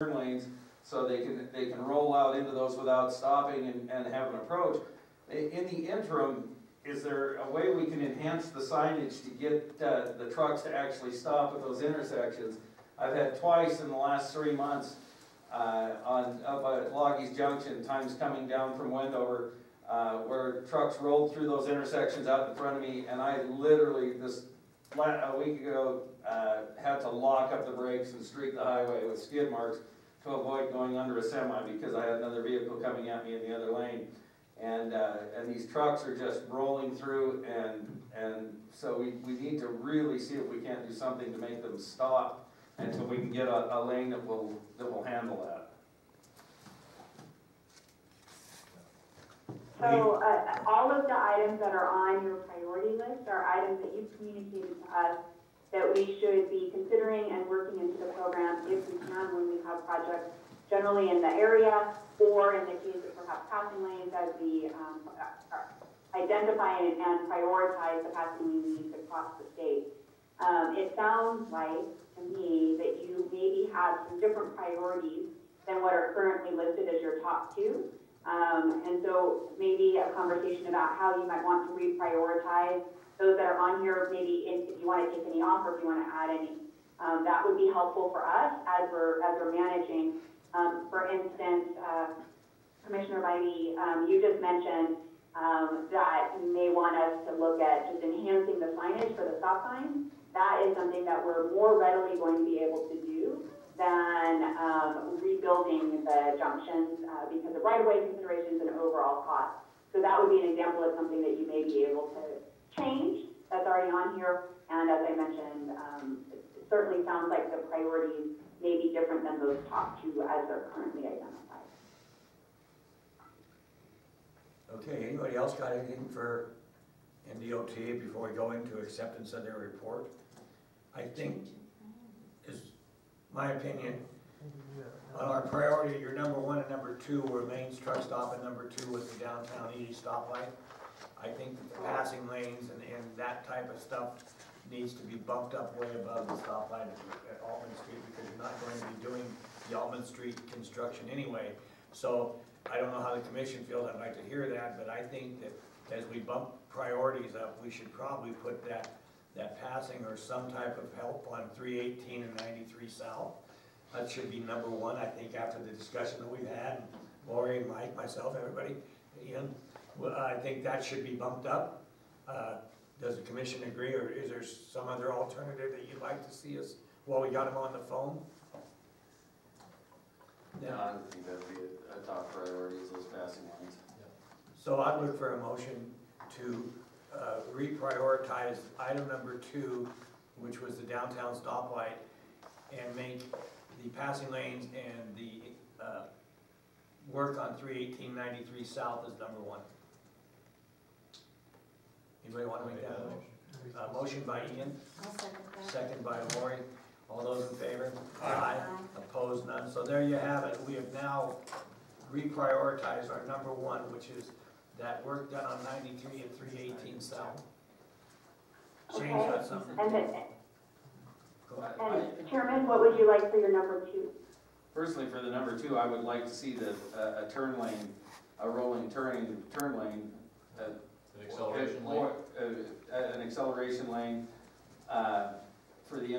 turn lanes so they can roll out into those without stopping and have an approach. In the interim, is there a way we can enhance the signage to get the trucks to actually stop at those intersections? I've had twice in the last 3 months up at Loggy's Junction, times coming down from Wendover, where trucks rolled through those intersections out in front of me, and I literally, a week ago, had to lock up the brakes and streak the highway with skid marks to avoid going under a semi because I had another vehicle coming at me in the other lane. And these trucks are just rolling through, and so we need to really see if we can't do something to make them stop until we can get a lane that will handle that. So all of the items that are on your priority list are items that you've communicated to us that we should be considering and working into the program if we can when we have projects generally in the area, or in the case of perhaps passing lanes, as we identify and prioritize the passing needs across the state. It sounds like to me that you maybe have some different priorities than what are currently listed as your top two. And so maybe a conversation about how you might want to reprioritize those that are on here, maybe if you want to take any off or if you want to add any. That would be helpful for us as we're managing. For instance, Commissioner Bybee, you just mentioned that you may want us to look at just enhancing the signage for the stop signs. That is something that we're more readily going to be able to do than rebuilding the junctions because of right-of-way considerations and overall cost. So that would be an example of something that you may be able to change that's already on here. And as I mentioned, it certainly sounds like the priorities may be different than those top two as they're currently identified. Okay, anybody else got anything for NDOT before we go into acceptance of their report? I think, is my opinion, on our priority, your number one and number two were Maine's truck stop, and number two was the downtown ED stoplight. I think that the passing lanes and that type of stuff needs to be bumped up way above the stoplight at Altman Street, because you're not going to be doing the Altman Street construction anyway. So I don't know how the commission feels. I'd like to hear that, but I think that as we bump priorities up, we should probably put that passing or some type of help on 318 and 93 South. That should be number one. I think after the discussion that we've had, Lori, Mike, myself, everybody, Ian, I think that should be bumped up. Does the commission agree, or is there some other alternative that you'd like to see us while we got him on the phone? Yeah, I would think that would be a top priority, is those passing lanes. Yeah. So I'd look for a motion to reprioritize item number two, which was the downtown stoplight, and make the passing lanes and the work on 318-93 South as number one. Anybody want to make that motion? Motion by Ian. I'll second that. Second by Lori. All those in favor? Aye. Opposed? None. So there you have it. We have now reprioritized our number one, which is that work done on 93 and 318 South. Shane, you got something? And Chairman, what would you like for your number two? Personally, for the number two, I would like to see a turn lane, a rolling turn lane. An acceleration lane? An acceleration lane for the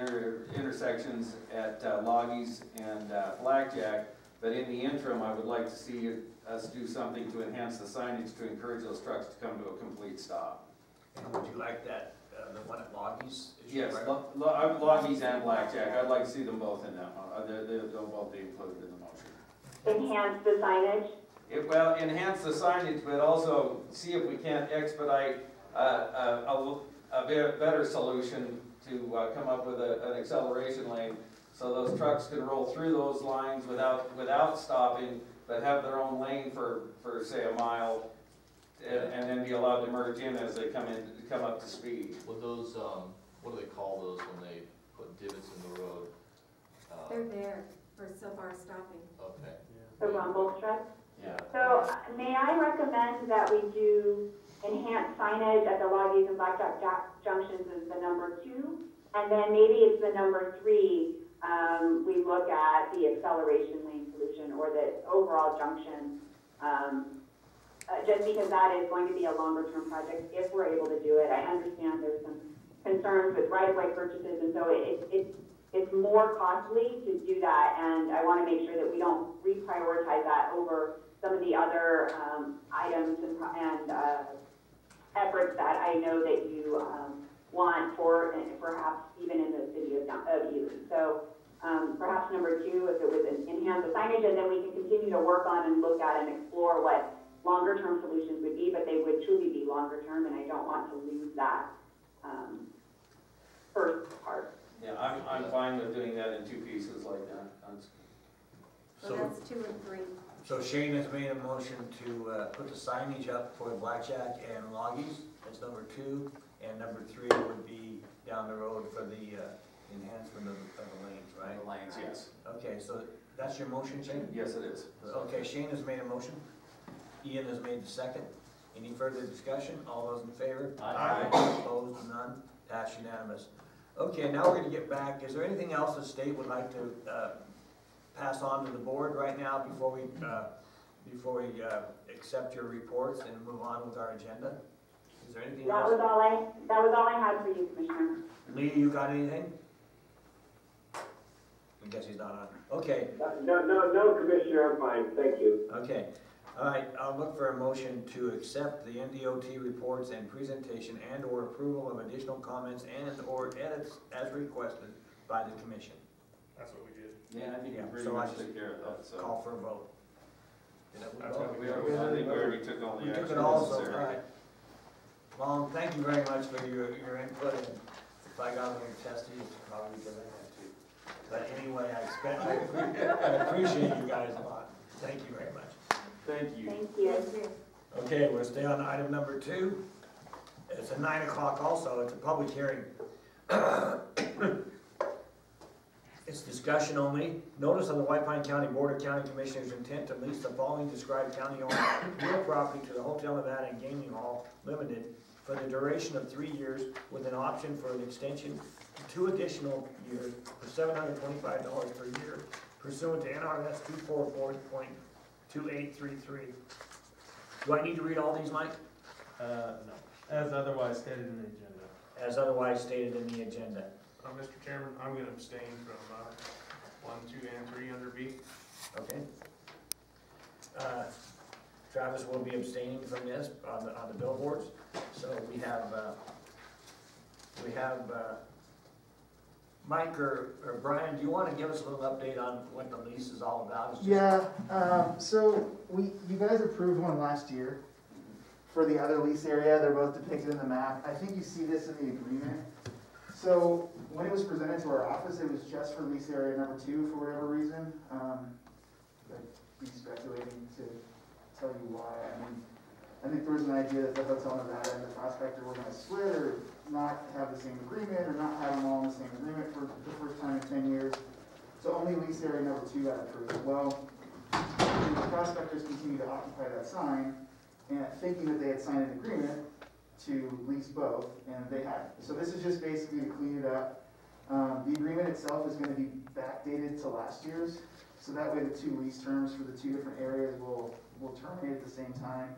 intersections at Loggy's and Blackjack. But in the interim, I would like to see us do something to enhance the signage to encourage those trucks to come to a complete stop. And would you like that, the one at Loggy's? Yes, Loggy's and Blackjack. I'd like to see them both in that one. They'll both be included in the motion. Enhance the signage? Well, enhance the signage, but also see if we can't expedite a better solution to come up with an acceleration lane, so those trucks can roll through those lines without stopping, but have their own lane for say a mile, and then be allowed to merge in as they come up to speed. Would those what do they call those when they put divots in the road? They're there for so far stopping. Okay. The rumble strips? Yeah. So may I recommend that we do enhanced signage at the Loggy's and Blackjack junctions as the number two, and then maybe it's the number three, we look at the acceleration lane solution or the overall junction, just because that is going to be a longer term project if we're able to do it. I understand there's some concerns with right-of-way purchases, and so it's more costly to do that, and I want to make sure that we don't reprioritize that over some of the other items and efforts that I know that you want for, and perhaps even in the city of Ely. So perhaps number two, if it was enhance the signage, and then we can continue to work on and look at and explore what longer term solutions would be, but they would truly be longer term, and I don't want to lose that first part. Yeah, I'm fine with doing that in two pieces like that. So that's 2 and 3. So Shane has made a motion to put the signage up for Blackjack and Loggies. That's number 2. And number 3 would be down the road for the enhancement of the lanes, right? The lanes, yes. Okay, so that's your motion, Shane? Yes, it is. Okay, Shane has made a motion. Ian has made the second. Any further discussion? All those in favor? Aye. Opposed? None? That's unanimous. Okay, now we're going to get back. Is there anything else the state would like to pass on to the board right now before we accept your reports and move on with our agenda? Is there anything else? That was all I had for you, Commissioner. Lee, you got anything? I guess he's not on. Okay. No, Commissioner, I'm fine, thank you. Okay. All right, I'll look for a motion to accept the NDOT reports and presentation and or approval of additional comments and or edits as requested by the commission. That's what we did. Yeah, I think Yeah, we pretty so I much just took care of that, so. Call for a vote. Did that That's vote? what I think we already took all the We action took it all, so, all necessary. right. Well, thank you very much for your input, and if I got on your testy, it's probably because I had to. But anyway, I appreciate you guys a lot. Thank you very much. Thank you. Thank you. Okay, we'll stay on item number 2. It's at 9 o'clock also, it's a public hearing. It's discussion only. Notice of the White Pine County Board of County Commissioners' intent to lease the following described county-owned real property to the Hotel Nevada and Gaming Hall Limited for the duration of 3 years with an option for an extension to 2 additional years for $725 per year pursuant to NRS 244.2833. Do I need to read all these, Mike? No, as otherwise stated in the agenda. As otherwise stated in the agenda. Mr. Chairman, I'm gonna abstain from 1, 2, and 3 under B. Okay. Travis will be abstaining from this on the billboards. So we have Mike or Brian, do you want to give us a little update on what the lease is all about? Yeah, so you guys approved one last year for the other lease area. They're both depicted in the map. I think you see this in the agreement. So when it was presented to our office, it was just for lease area number 2 for whatever reason. I'd be speculating to tell you why. I think there was an idea that the Hotel Nevada and the Prospector were going to split or not have the same agreement or not have them all in the same agreement for the first time in 10 years. So only lease area number 2 got approved. Well, the Prospectors continued to occupy that sign, and thinking that they had signed an agreement to lease both, and they hadn't. So this is just basically to clean it up. The agreement itself is going to be backdated to last year's, so that way the 2 lease terms for the 2 different areas will terminate at the same time.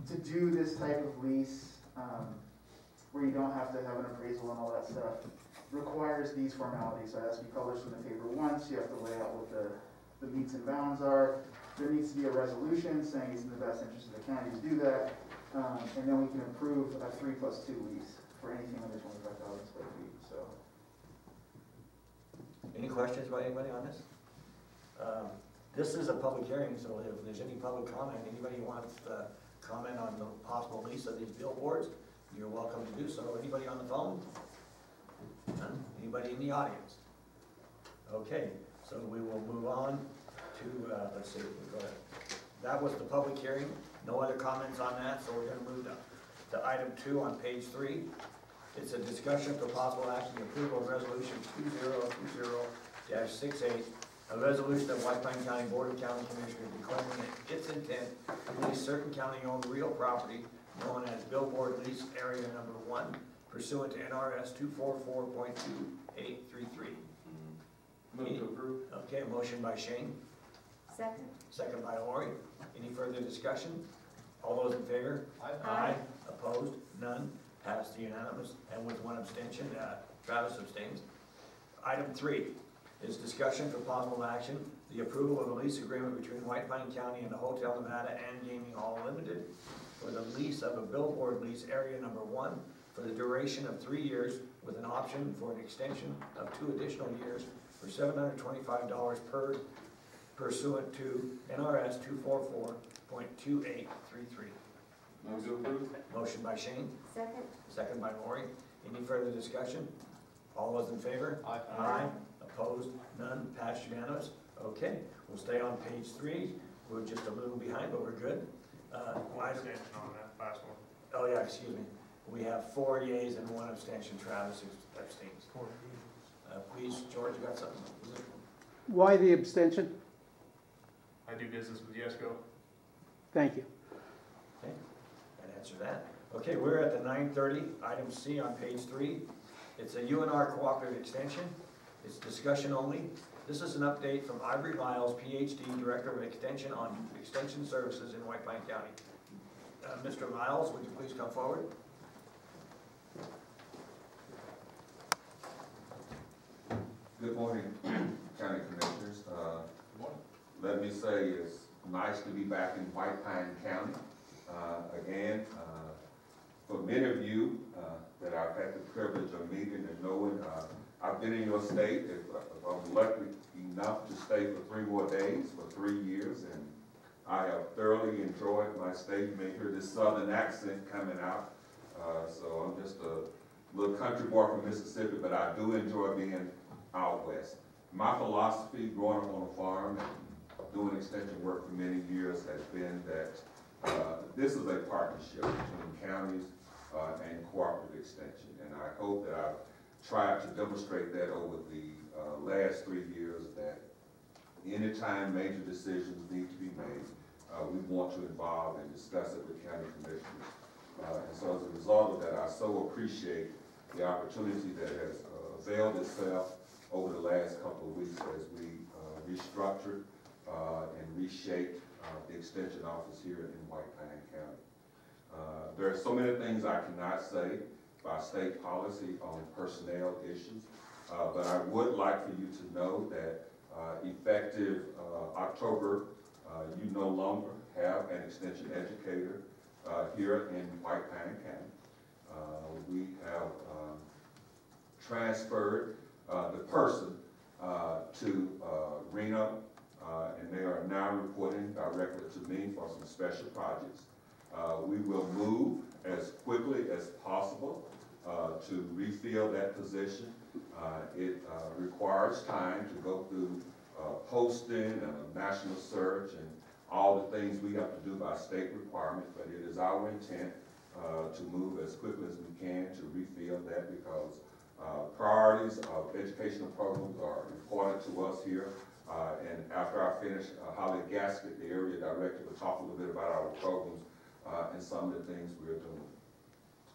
To do this type of lease, where you don't have to have an appraisal and all that stuff, requires these formalities. So it has to be published in the paper once, you have to lay out what the meets and bounds are. There needs to be a resolution saying it's in the best interest of the county to do that. And then we can approve a 3+2 lease for anything under 25,000 square feet, so. Any questions by anybody on this? This is a public hearing, so if there's any public comment, anybody wants to comment on the possible lease of these billboards, you're welcome to do so. Anybody on the phone? None? Anybody in the audience? Okay, so we will move on to, let's see, go ahead. That was the public hearing. No other comments on that, so we're going to move to item 2 on page 3. It's a discussion for possible action approval of resolution 2020-68, a resolution of White Pine County Board of County Commissioners declaring its intent to lease certain county-owned real property known as Billboard Lease Area Number 1 pursuant to NRS 244.2833. Move to approve. Okay, a motion by Shane, Second. second by Lori. Any further discussion? All those in favor? Aye. Opposed? None? Passed unanimous, and with one abstention, Travis abstains. Item 3 is discussion for possible action, the approval of a lease agreement between White Pine County and the Hotel Nevada and Gaming Hall Limited for the lease of a billboard lease area number 1 for the duration of 3 years with an option for an extension of 2 additional years for $725 pursuant to NRS 244.2833. Move to approve. Motion by Shane, Second. second by Lori. Any further discussion? All those in favor? Aye. Aye. Opposed? None? Passed unanimous? Okay, we'll stay on page 3. We're just a little behind, but we're good. One extension on that last one. Oh yeah, excuse me. We have 4 yeas and 1 abstention. Travis abstains. Please, George, you got something? Was it- Why the abstention? I do business with Yesco. Thank you. Okay, that answered that. Okay, we're at the 9:30, item C on page 3. It's a UNR cooperative extension. It's discussion only. This is an update from Ivory Lyles, PhD, Director of Extension on Extension Services in White Pine County. Mr. Lyles, would you please come forward? Good morning, County Commissioners. Good morning. Let me say it's nice to be back in White Pine County. Again, for many of you that I've had the privilege of meeting and knowing, I've been in your state. If I'm lucky enough to stay for 3 more days, for 3 years, and I have thoroughly enjoyed my state. You may hear this southern accent coming out. So I'm just a little country boy from Mississippi, but I do enjoy being out west. My philosophy growing up on a farm and doing extension work for many years has been that this is a partnership between counties and cooperative extension. And I hope that I've tried to demonstrate that over the last 3 years, that anytime major decisions need to be made, we want to involve and discuss it with county commissioners. And so as a result of that, I so appreciate the opportunity that has availed itself over the last couple of weeks as we restructured and reshaped the extension office here in White Pine County. There are so many things I cannot say by state policy on personnel issues, but I would like for you to know that effective October, you no longer have an extension educator here in White Pine County. We have transferred the person to Reno, and they are now reporting directly to me for some special projects. We will move as quickly as possible to refill that position. It requires time to go through posting and a national search and all the things we have to do by state requirement, but it is our intent to move as quickly as we can to refill that, because priorities of educational programs are important to us here. And after I finish, Holly Gaskett, the area director, will talk a little bit about our programs and some of the things we're doing.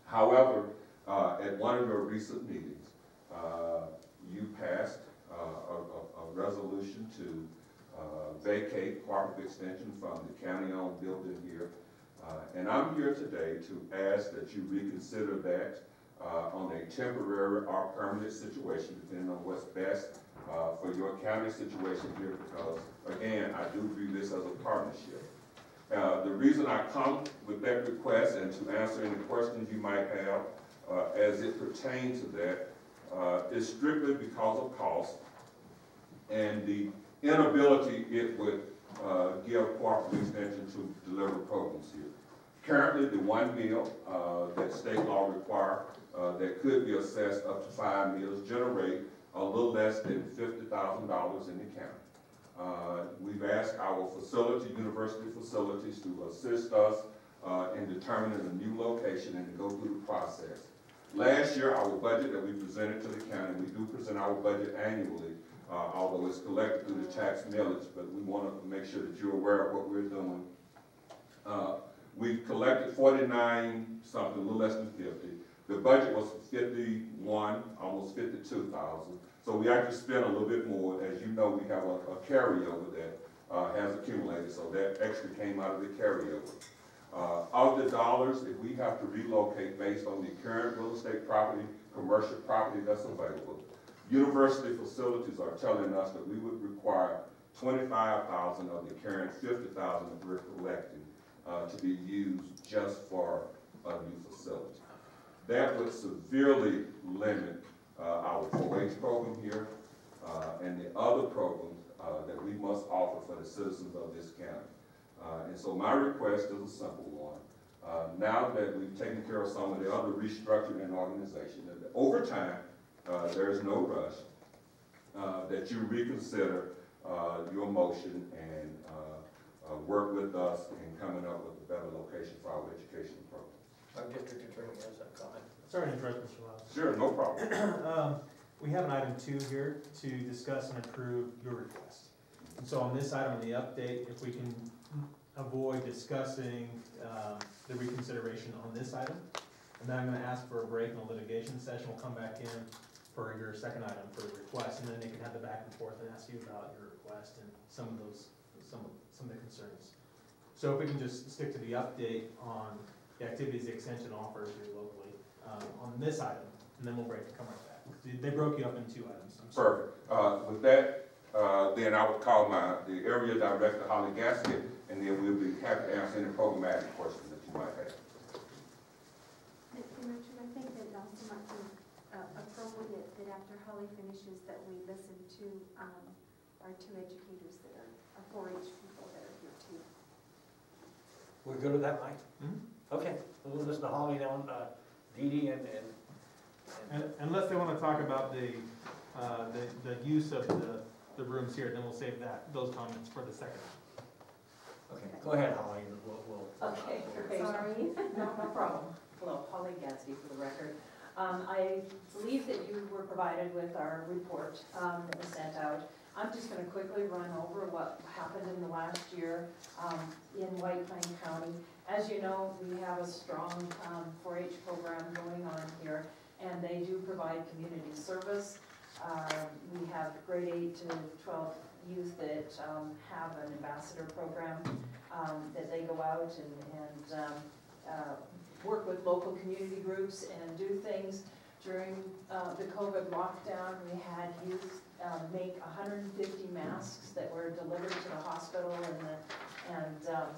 However, at one of your recent meetings, you passed a resolution to vacate cooperative extension from the county-owned building here. And I'm here today to ask that you reconsider that on a temporary or permanent situation, depending on what's best for your county situation here, because, again, I do view this as a partnership. The reason I come with that request and to answer any questions you might have as it pertains to that is strictly because of cost and the inability it would give cooperative extension to deliver programs here. Currently, the 1 meal that state law requires that could be assessed up to 5 meals generate a little less than $50,000 in the county. We've asked our university facilities to assist us in determining a new location and to go through the process. Last year, our budget that we presented to the county, we do present our budget annually, although it's collected through the tax millage, but we want to make sure that you're aware of what we're doing. We've collected 49 something, a little less than 50. The budget was 51, almost 52,000. So we actually spent a little bit more. As you know, we have a carryover that has accumulated, so that extra came out of the carryover. Of the dollars, if we have to relocate based on the current real estate property, commercial property that's available, university facilities are telling us that we would require 25,000 of the current 50,000 that we're collecting to be used just for a new facility. That would severely limit our 4-H program here and the other programs that we must offer for the citizens of this county. And so my request is a simple one. Now that we've taken care of some of the other restructuring and organization, that over time, there is no rush, that you reconsider your motion and work with us in coming up with a better location for our education program. Our district attorney has a comment. Sorry to interrupt, Mr. Lyles. Sure, no problem. We have an item 2 here to discuss and approve your request. And so on this item, the update, if we can avoid discussing the reconsideration on this item, and then I'm going to ask for a break in the litigation session. We'll come back in for your second item for the request, and then they can have the back and forth and ask you about your request and some of the concerns. So if we can just stick to the update on the activities the extension offers here locally on this item, and then we'll break and come right back. They broke you up in 2 items. Perfect. With that, then I would call the area director, Holly Gaskett, and then we'll be happy to answer any programmatic questions that you might have. Mr. Richard, I think that it also might be appropriate that after Holly finishes that we listen to our 2 educators that are 4-H people that are here too. We're good with that, Mike? Mm-hmm. Okay, we'll listen to Holly now, Dee Dee and unless they want to talk about the use of the rooms here, then we'll save those comments for the second. okay, go ahead, Holly, and we'll. Okay, great. Sorry. No problem. Hello, Holly Gadsby for the record. I believe that you were provided with our report that was sent out. I'm just going to quickly run over what happened in the last year in White Pine County. As you know, we have a strong 4-H program going on here, and they do provide community service. We have grade 8 to 12 youth that have an ambassador program that they go out and work with local community groups and do things. During the COVID lockdown, we had youth make 150 masks that were delivered to the hospital and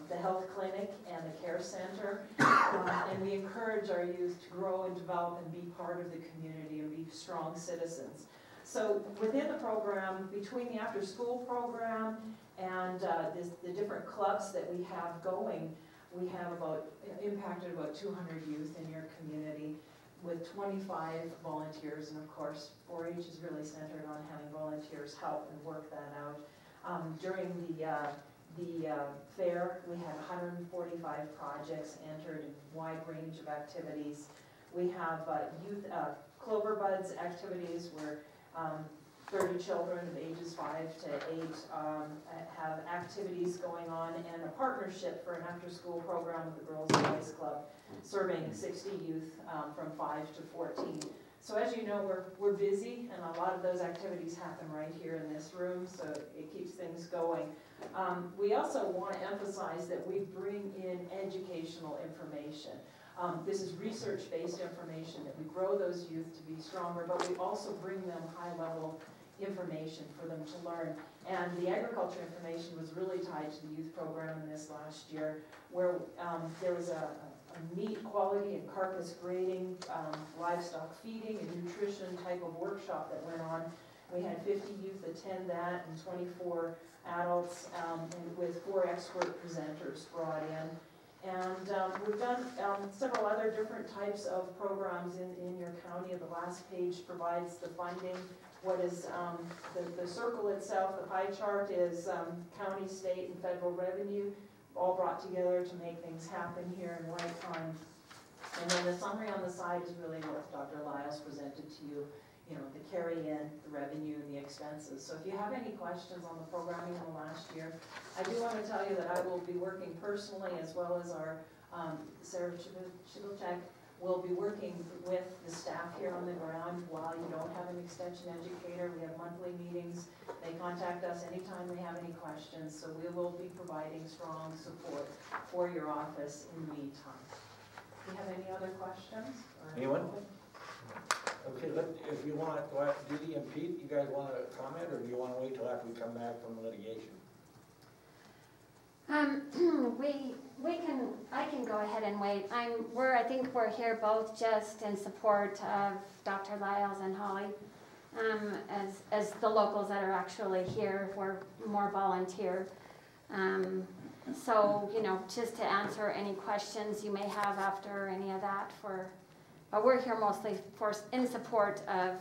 the health clinic and the care center. And we encourage our youth to grow and develop and be part of the community and be strong citizens. So within the program, between the after-school program and the different clubs that we have going, we have impacted about 200 youth in your community with 25 volunteers, and of course 4-H is really centered on having volunteers help and work that out. During the fair, we had 145 projects entered in a wide range of activities. We have youth Clover Buds activities where 30 children of ages 5 to 8 have activities going on, and a partnership for an after-school program with the Girls and Boys Club, serving 60 youth from 5 to 14. So as you know, we're busy, and a lot of those activities happen right here in this room, so it keeps things going. We also want to emphasize that we bring in educational information. This is research-based information, that we grow those youth to be stronger, but we also bring them high-level information for them to learn. And the agriculture information was really tied to the youth program in this last year, where there was a meat quality and carcass grading, livestock feeding and nutrition type of workshop that went on. We had 50 youth attend that and 24 adults, and with 4 expert presenters brought in. And we've done several other different types of programs in your county. The last page provides the funding. What is the circle itself, the pie chart is county, state, and federal revenue, all brought together to make things happen here in White Pine. And then the summary on the side is really what Dr. Lyles presented to you, the carry-in, the revenue, and the expenses. So if you have any questions on the programming in the last year, I do want to tell you that I will be working personally, as well as our Sarah Chivilchek, We'll be working with the staff here on the ground while you don't have an extension educator. We have monthly meetings. They contact us anytime they have any questions, so we will be providing strong support for your office in the meantime. Do you have any other questions? Anyone? Okay, if you want, Judy and Pete, you guys want to comment, or do you want to wait till after we come back from litigation? I can go ahead and wait. I think we're here both just in support of Dr. Lyles and Holly, as the locals that are actually here. We're more volunteer. So, just to answer any questions you may have after any of that but we're here mostly in support of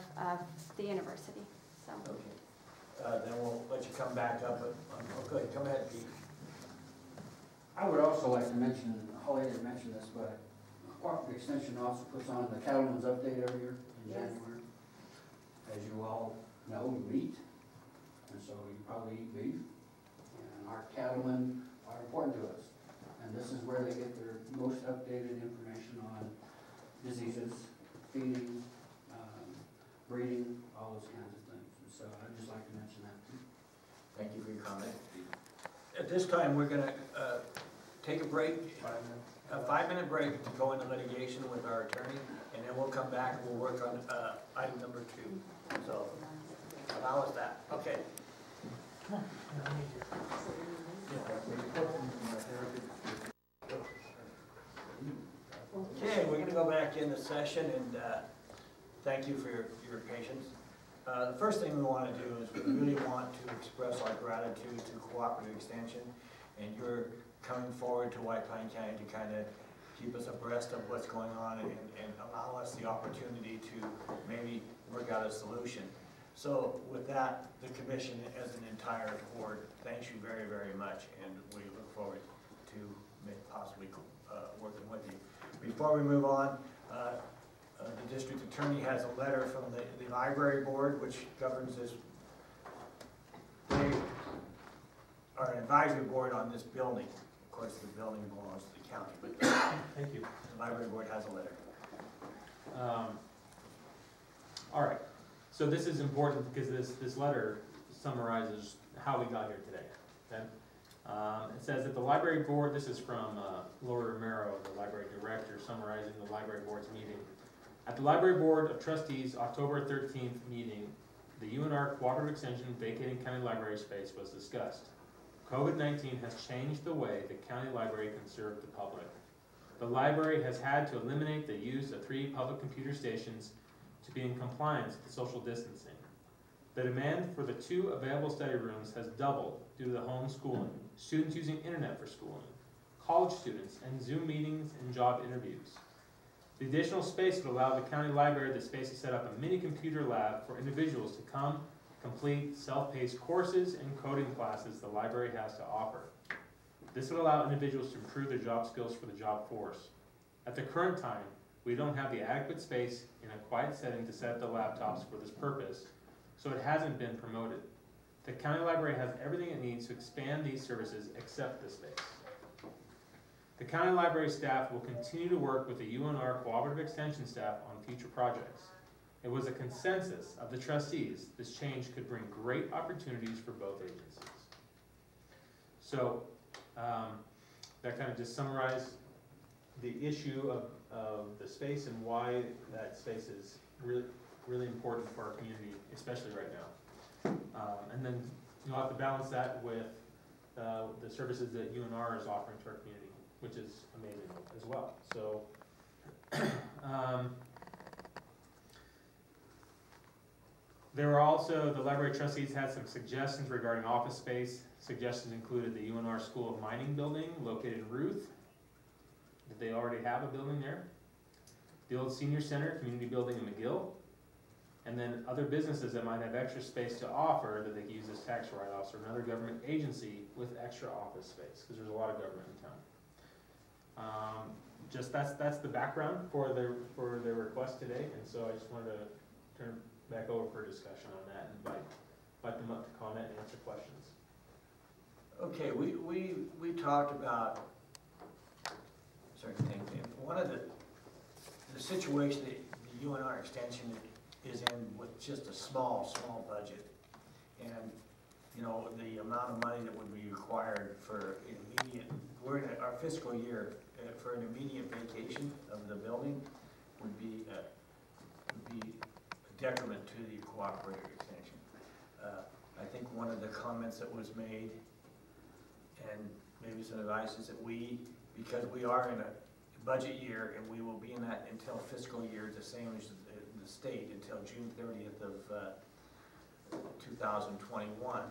the university, so. Okay, then we'll let you come back up, okay, come ahead, Pete. I would also like to mention, Holly didn't mention this, but Cooperative Extension also puts on the Cattleman's Update every year in January. As you all know, we eat, and so you probably eat beef. And our cattlemen are important to us. And this is where they get their most updated information on diseases, feeding, breeding, all those kinds of things. And so I'd just like to mention that too. Thank you for your comment. At this time, we're gonna take a break, a 5-minute break to go into litigation with our attorney, and then we'll come back and we'll work on item number 2. So, allow us that. Okay. Okay, we're gonna go back into session, and thank you for your patience. The first thing we want to do is we really want to express our gratitude to Cooperative Extension, and you're coming forward to White Pine County to kind of keep us abreast of what's going on and allow us the opportunity to maybe work out a solution. So with that, the commission as an entire board thanks you very, very much, and we look forward to possibly working with you. Before we move on, the district attorney has a letter from the library board, which governs this. They are an advisory board on this building. Of course, the building belongs to the county, but Thank you. the library board has a letter. All right, so this is important because this letter summarizes how we got here today, okay? It says that the library board, this is from Laura Romero, the library director, summarizing the library board's meeting. At the Library Board of Trustees October 13th meeting, the UNR Cooperative Extension vacating county library space was discussed. COVID-19 has changed the way the county library can serve the public. The library has had to eliminate the use of 3 public computer stations to be in compliance with social distancing. The demand for the 2 available study rooms has doubled due to the homeschooling, students using internet for schooling, college students, and Zoom meetings and job interviews. The additional space would allow the county library the space to set up a mini computer lab for individuals to come complete self-paced courses and coding classes the library has to offer. This would allow individuals to improve their job skills for the job force. At the current time, we don't have the adequate space in a quiet setting to set up the laptops for this purpose, so it hasn't been promoted. The county library has everything it needs to expand these services except the space. The county library staff will continue to work with the UNR Cooperative Extension staff on future projects. It was a consensus of the trustees this change could bring great opportunities for both agencies. So that kind of just summarized the issue of the space and why that space is really important for our community, especially right now. And then you'll have to balance that with the services that UNR is offering to our community, which is amazing as well. So there were also, the library trustees had some suggestions regarding office space. Suggestions included the UNR School of Mining building located in Ruth. Did they already have a building there? The old senior center, community building in McGill. And then other businesses that might have extra space to offer that they could use as tax write-offs, or another government agency with extra office space, because there's a lot of government in town. Just that's the background for their request today, and so I just wanted to turn back over for a discussion on that and invite them up to comment and answer questions. Okay, we talked about certain things. And one of the situation that the UNR extension is in with just a small budget. And, you know, the amount of money that would be required for immediate, we're in our fiscal year, for an immediate vacation of the building would be a detriment to the cooperative extension. I think one of the comments that was made, and maybe some advice, is that because we are in a budget year and we will be in that until fiscal year, the same as the state, until June 30th of 2021.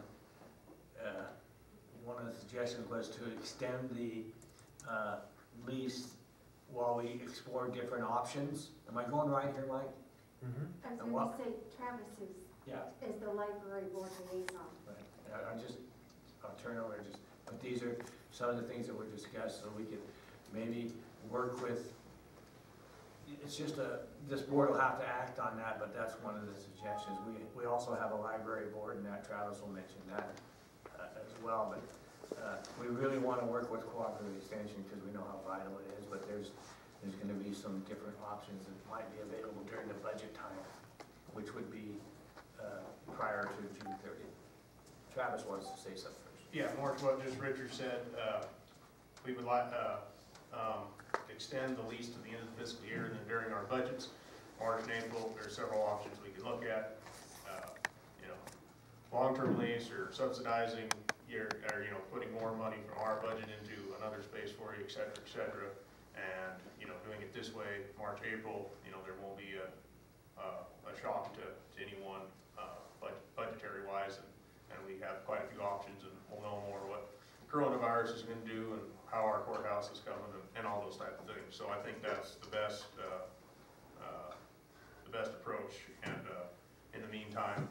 One of the suggestions was to extend the lease while we explore different options. Am I going right here, Mike? Mm-hmm. I was going to say Travis Yeah. is the library board liaison. Right. I'll turn over but these are some of the things that were discussed, so we could maybe work with, it's just this board will have to act on that, but that's one of the suggestions. We also have a library board, and that Travis will mention that as well, but we really want to work with cooperative extension because we know how vital it is, but there's going to be some different options that might be available during the budget time, which would be prior to June 30th. Travis wants to say something first. Yeah, more to what just Richard said, we would like extend the lease to the end of the fiscal year, and then during our budgets, March and April, there's several options we can look at. You know, long-term lease or subsidizing putting more money from our budget into another space for you, et cetera, and, you know, doing it this way, March, April, you know, there won't be a shock to anyone, budgetary-wise, and we have quite a few options, and we'll know more what coronavirus is gonna do and how our courthouse is coming and all those type of things. So I think that's the best approach, and in the meantime,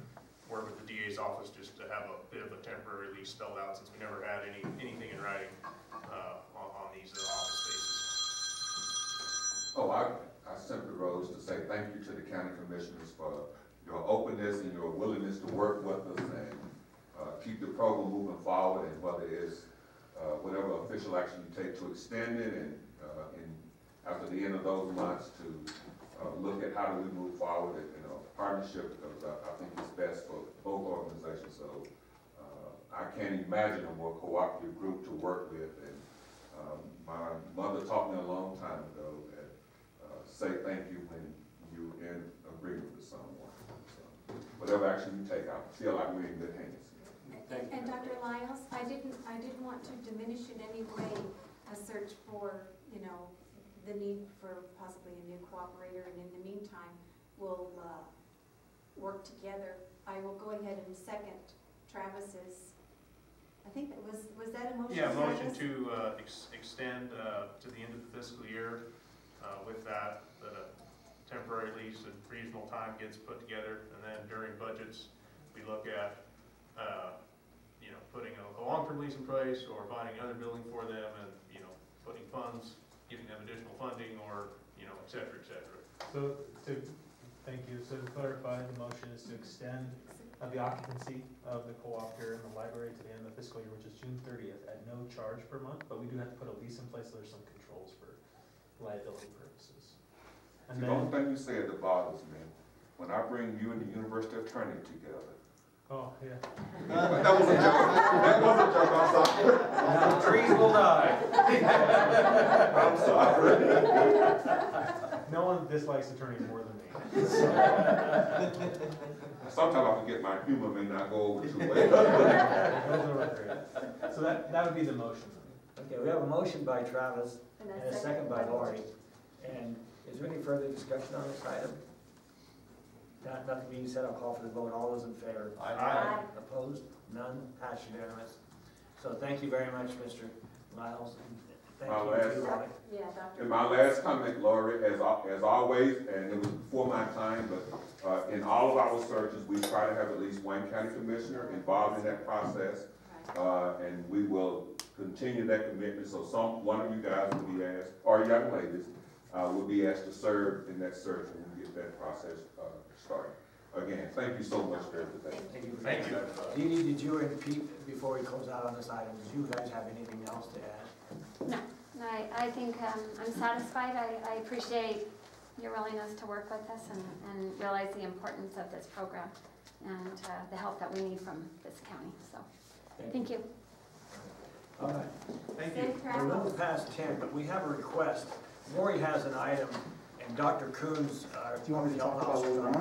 work with the DA's office just to have a bit of a temporary lease spelled out, since we never had anything in writing on these office spaces. Oh, I simply rose to say thank you to the county commissioners for your openness and your willingness to work with us and keep the program moving forward, and whether it's whatever official action you take to extend it, and after the end of those months to look at how do we move forward in a partnership, because I think it's best for both organizations. So I can't imagine a more cooperative group to work with, and my mother taught me a long time ago that say thank you when you're in agreement with someone. So whatever action you take, I feel like we're in good hands. And Dr. Lyles, I didn't want to diminish in any way a search for, you know, the need for possibly a new cooperator, and in the meantime, we'll work together. I will go ahead and second Travis's, I think that was that a motion? Yeah, motion Travis? to extend to the end of the fiscal year with that a temporary lease and reasonable time gets put together, and then during budgets, we look at putting a long-term lease in place, or buying another building for them, and, you know, putting funds, giving them additional funding, or, you know, et cetera, et cetera. So thank you. So to clarify, the motion is to extend the occupancy of the co-op here in the library to the end of the fiscal year, which is June 30th, at no charge per month, but we do have to put a lease in place, so there's some controls for liability purposes. And the only thing you said that bothers me, when I bring you and the university attorney together. Oh, yeah. That was a joke. That was a joke. I'm sorry. Now, trees will die. I'm sorry. No one dislikes attorneys more than me. Sometimes I forget my humor may not go over too well. So that would be the motion. Okay, we have a motion by Travis and a second by Lori. And is there any further discussion on this item? Nothing being said, I'll call for the vote. All those in favor? Aye. Opposed? None? Passed unanimous. So thank you very much, Mr. Lyles. Thank you too, Lori. Yeah, Dr. And my last comment, Lori, as always, and it was before my time, but in all of our searches, we try to have at least one county commissioner involved in that process. And we will continue that commitment. So one of you guys will be asked, or young ladies, will be asked to serve in that search when we get that process started. Again, thank you so much for everything. Thank you. Dee, did you and Pete, before we close out on this item, did you guys have anything else to add? No, I think I'm satisfied. I appreciate your willingness to work with us and realize the importance of this program and the help that we need from this county. So, thank you. All right. Thank you. Safe We're a travels. little past 10, but we have a request. Lori has an item, and Dr. Coons, Do you want me to talk about what we want?